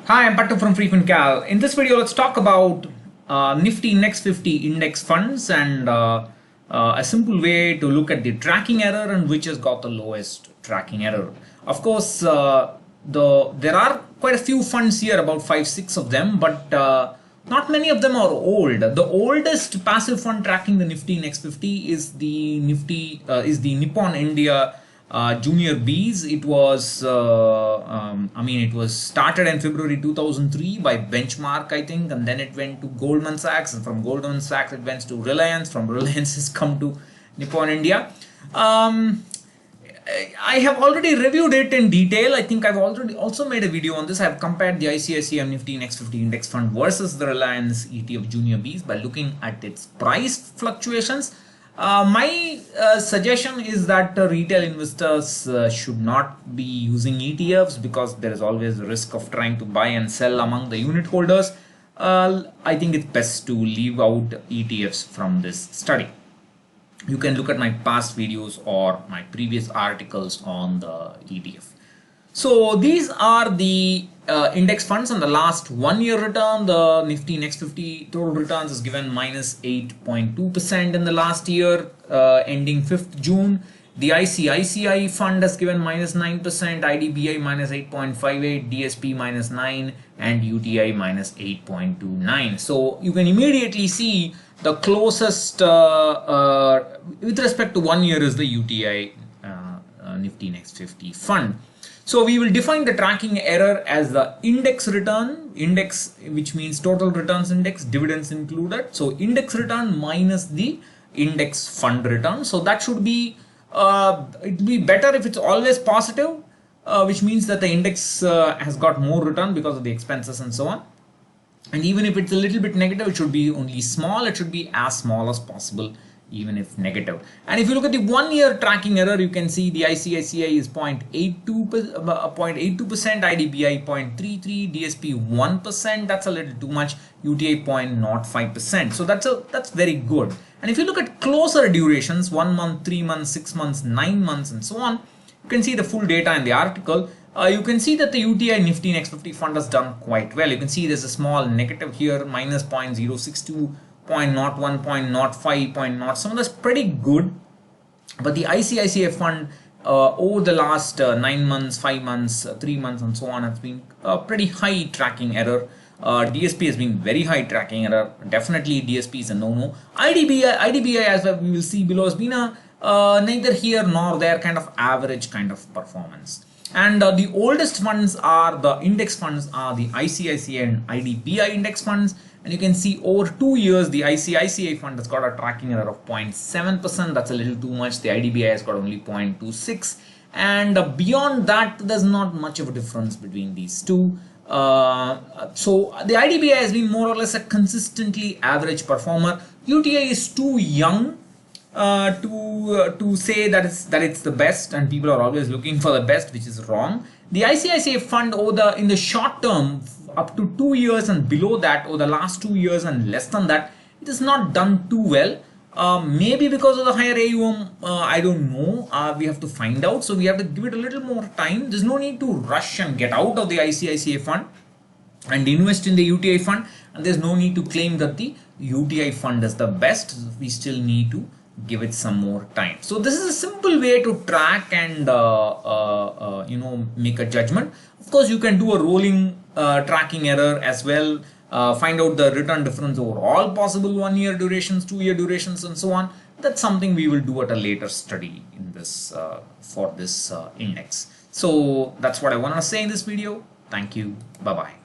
Hi, I'm Pattu from freefincal. In this video, let's talk about Nifty Next 50 index funds and a simple way to look at the tracking error and which has got the lowest tracking error. Of course, there are quite a few funds here, about 5-6 of them, but not many of them are old. The oldest passive fund tracking the Nifty Next 50 is the Nippon India Junior Bs. It was, it was started in February 2003 by Benchmark, I think, and then it went to Goldman Sachs, and from Goldman Sachs it went to Reliance. From Reliance has come to Nippon India. I have already reviewed it in detail. I think I've already also made a video on this. I've compared the ICICI Nifty Next 50 index fund versus the Reliance ETF Junior Bs by looking at its price fluctuations. My suggestion is that retail investors should not be using ETFs because there is always the risk of trying to buy and sell among the unit holders. I think it's best to leave out ETFs from this study. You can look at my past videos or my previous articles on the ETF. So these are the index funds on the last 1 year return. The Nifty Next 50 total returns is given minus 8.2% in the last year ending 5th June. The ICICI fund has given minus 9%, IDBI minus 8.58, DSP minus 9, and UTI minus 8.29. So you can immediately see the closest with respect to 1 year is the UTI Nifty Next 50 fund. So we will define the tracking error as the index return, which means total returns index, dividends included. So index return minus the index fund return. So that should be, it will be better if it's always positive, which means that the index has got more return because of the expenses and so on. And even if it's a little bit negative, it should be only small. It should be as small as possible, even if negative. And if you look at the 1 year tracking error, you can see the ICICI is 0.82%, IDBI 0.33%, DSP 1%. That's a little too much. UTI 0.05%. So that's very good. And if you look at closer durations, 1 month, 3 months, 6 months, 9 months, and so on, you can see the full data in the article. You can see that the UTI Nifty Next 50 fund has done quite well. You can see there's a small negative here, minus 0.062. 0.01, 0.05, 0.07. That's pretty good. But the ICICI fund over the last 9 months, 5 months, 3 months, and so on has been a pretty high tracking error. DSP has been very high tracking error. Definitely DSP is a no-no. IDBI, as we will see below, has been a neither here nor there kind of average kind of performance. And the oldest funds are the index funds are the ICICI and IDBI index funds. And you can see over 2 years, the ICICI fund has got a tracking error of 0.7%. That's a little too much. The IDBI has got only 0.26. And beyond that, there's not much of a difference between these two. So the IDBI has been more or less a consistently average performer. UTI is too young to say that it's the best, and people are always looking for the best, which is wrong. The ICICI fund in the short term, up to 2 years and below that, or the last 2 years and less than that, it is not done too well. Maybe because of the higher AUM, I don't know. We have to find out. So we have to give it a little more time. There's no need to rush and get out of the ICICI fund and invest in the UTI fund. And there's no need to claim that the UTI fund is the best. We still need to give it some more time. So this is a simple way to track and make a judgment. Of course, you can do a rolling tracking error as well. Find out the return difference over all possible 1 year durations, 2 year durations, and so on. That's something we will do at a later study in this for this index. So that's what I want to say in this video. Thank you. Bye bye.